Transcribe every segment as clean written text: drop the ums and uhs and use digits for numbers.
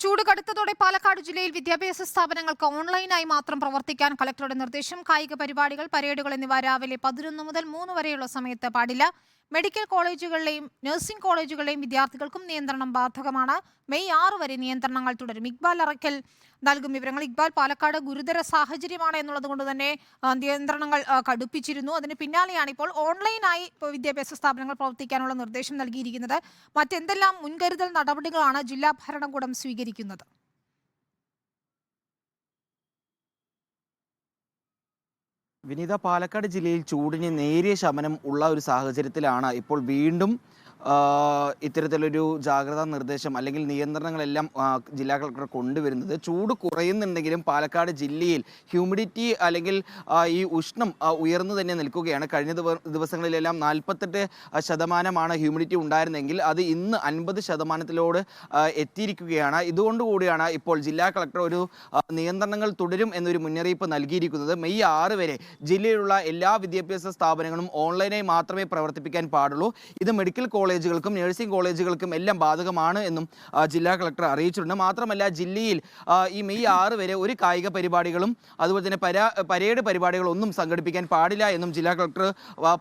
ചൂട് കടുത്തതോടെ പാലക്കാട് ജില്ലയിൽ വിദ്യാഭ്യാസ സ്ഥാപനങ്ങൾക്ക് ഓൺലൈനായി മാത്രം പ്രവർത്തിക്കാൻ കളക്ടറുടെ നിർദ്ദേശം. കായിക പരിപാടികൾ, പരേഡുകൾ എന്നിവ രാവിലെ 11 മുതൽ 3 വരെയുള്ള സമയത്ത് പാടില്ല. മെഡിക്കൽ കോളേജുകളിലെയും നഴ്സിംഗ് കോളേജുകളിലെയും വിദ്യാർത്ഥികൾക്കും നിയന്ത്രണം ബാധകമാണ്. മെയ് 6 വരെ നിയന്ത്രണങ്ങൾ തുടരും. ഇക്ബാൽ അറക്കൽ നൽകും വിവരങ്ങൾ. ഇക്ബാൽ, പാലക്കാട് ഗുരുതര സാഹചര്യമാണ് എന്നുള്ളത് കൊണ്ട് തന്നെ നിയന്ത്രണങ്ങൾ കടുപ്പിച്ചിരുന്നു. അതിന് പിന്നാലെയാണ് ഇപ്പോൾ ഓൺലൈനായി വിദ്യാഭ്യാസ സ്ഥാപനങ്ങൾ പ്രവർത്തിക്കാനുള്ള നിർദ്ദേശം നൽകിയിരിക്കുന്നത്. മറ്റെന്തെല്ലാം മുൻകരുതൽ നടപടികളാണ് ജില്ലാ ഭരണകൂടം സ്വീകരിക്കുന്നത്? വിനീത, പാലക്കാട് ജില്ലയിൽ ചൂടിന് നേരിയ ശമനം ഉള്ള ഒരു സാഹചര്യത്തിലാണ് ഇപ്പോൾ വീണ്ടും ഇത്തരത്തിലൊരു ജാഗ്രതാ നിർദ്ദേശം അല്ലെങ്കിൽ നിയന്ത്രണങ്ങളെല്ലാം ജില്ലാ കളക്ടർ കൊണ്ടുവരുന്നത്. ചൂട് കുറയുന്നുണ്ടെങ്കിലും പാലക്കാട് ജില്ലയിൽ ഹ്യൂമിഡിറ്റി അല്ലെങ്കിൽ ഈ ഉഷ്ണം ഉയർന്നു തന്നെ നിൽക്കുകയാണ്. കഴിഞ്ഞ ദിവസങ്ങളിലെല്ലാം 48% ഹ്യൂമിഡിറ്റി ഉണ്ടായിരുന്നെങ്കിൽ അത് ഇന്ന് 50%-ലോട് എത്തിയിരിക്കുകയാണ്. ഇതുകൊണ്ടുകൂടിയാണ് ഇപ്പോൾ ജില്ലാ കളക്ടർ ഒരു നിയന്ത്രണങ്ങൾ തുടരും എന്നൊരു മുന്നറിയിപ്പ് നൽകിയിരിക്കുന്നത്. മെയ് 6 വരെ ജില്ലയിലുള്ള എല്ലാ വിദ്യാഭ്യാസ സ്ഥാപനങ്ങളും ഓൺലൈനായി മാത്രമേ പ്രവർത്തിപ്പിക്കാൻ പാടുള്ളൂ. ഇത് മെഡിക്കൽ കോളേജുകൾക്കും നഴ്സിംഗ് കോളേജുകൾക്കും എല്ലാം ബാധകമാണ് എന്നും ജില്ലാ കളക്ടർ അറിയിച്ചിട്ടുണ്ട്. മാത്രമല്ല, ജില്ലയിൽ ഈ മെയ് 6 വരെ ഒരു കായിക പരിപാടികളും അതുപോലെ തന്നെ പരേഡ് പരിപാടികളൊന്നും സംഘടിപ്പിക്കാൻ പാടില്ല എന്നും ജില്ലാ കളക്ടർ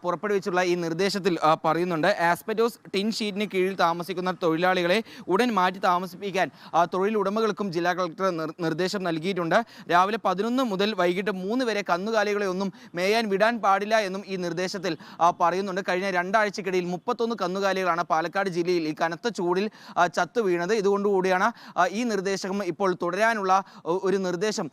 പുറപ്പെടുവിച്ചുള്ള ഈ നിർദ്ദേശത്തിൽ പറയുന്നുണ്ട്. ആസ്പെറ്റോസ് ടിൻ ഷീറ്റിന് കീഴിൽ താമസിക്കുന്ന തൊഴിലാളികളെ ഉടൻ മാറ്റി താമസിപ്പിക്കാൻ തൊഴിലുടമകൾക്കും ജില്ലാ കളക്ടർ നിർദ്ദേശം നൽകിയിട്ടുണ്ട്. രാവിലെ 11 മുതൽ വൈകിട്ട് 3 വരെ കന്നുകാലികളെ ഒന്നും മേയാൻ വിടാൻ പാടില്ല എന്നും ഈ നിർദ്ദേശത്തിൽ പറയുന്നുണ്ട്. കഴിഞ്ഞ 2 ആഴ്ചക്കിടയിൽ 31 കന്നുകാലികളാണ് പാലക്കാട് ജില്ലയിൽ ഈ കനത്ത ചൂടിൽ ചത്തു വീണത്. ഇതുകൊണ്ടുകൂടിയാണ് ഈ നിർദ്ദേശം ഇപ്പോൾ തുടരാനുള്ള ഒരു നിർദ്ദേശം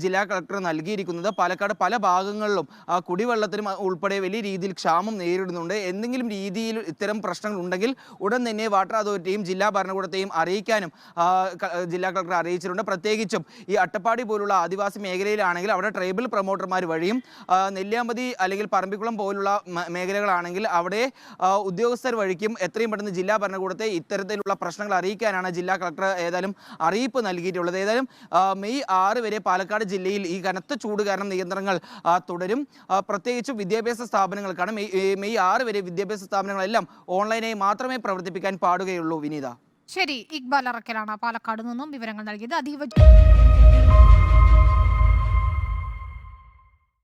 ജില്ലാ കളക്ടർ നൽകിയിരിക്കുന്നത്. പാലക്കാട് പല ഭാഗങ്ങളിലും കുടിവെള്ളത്തിനും ഉൾപ്പെടെ വലിയ രീതിയിൽ ക്ഷാമം നേരിടുന്നുണ്ട്. എന്തെങ്കിലും രീതിയിൽ ഇത്തരം പ്രശ്നങ്ങൾ ഉണ്ടെങ്കിൽ ഉടൻ തന്നെ വാട്ടർ അതോറിറ്റിയും ജില്ലാ ഭരണകൂടത്തെയും അറിയിക്കാനും ജില്ലാ കളക്ടർ അറിയിച്ചിട്ടുണ്ട്. പ്രത്യേകിച്ചും ഈ അട്ടപ്പാടി പോലുള്ള ആദിവാസി മേഖലയിലാണെങ്കിൽ അവിടെ ട്രൈബൽ പ്രൊമോട്ടർമാർ വഴിയും നെല്ലിയാമ്പതി അല്ലെങ്കിൽ പറമ്പിക്കുളം പോലുള്ള മേഖലകളാണെങ്കിൽ അവിടെ ഉദ്യോഗസ്ഥർ വഴിക്കും എത്രയും പെട്ടെന്ന് ജില്ലാ ഭരണകൂടത്തെ ഇത്തരത്തിലുള്ള പ്രശ്നങ്ങൾ അറിയിക്കാനാണ് ജില്ലാ കളക്ടർ ഏതായാലും അറിയിപ്പ് നൽകിയിട്ടുള്ളത്. ഏതായാലും മെയ് 6 വരെ പാലക്കാട് ജില്ലയിൽ ഈ കനത്ത ചൂട് കാരണം നിയന്ത്രണങ്ങൾ തുടരും. പ്രത്യേകിച്ചും വിദ്യാഭ്യാസ സ്ഥാപനങ്ങൾക്കാണ് മെയ് 6 വരെ വിദ്യാഭ്യാസ സ്ഥാപനങ്ങളെല്ലാം ഓൺലൈനായി മാത്രമേ പ്രവർത്തിപ്പിക്കാൻ പാടുകയുള്ളൂ. വിനീത, ശരി. ഇക്ബാൽ അറക്കലാണ് പാലക്കാട് നിന്നും വിവരങ്ങൾ നൽകിയത്. അതീവ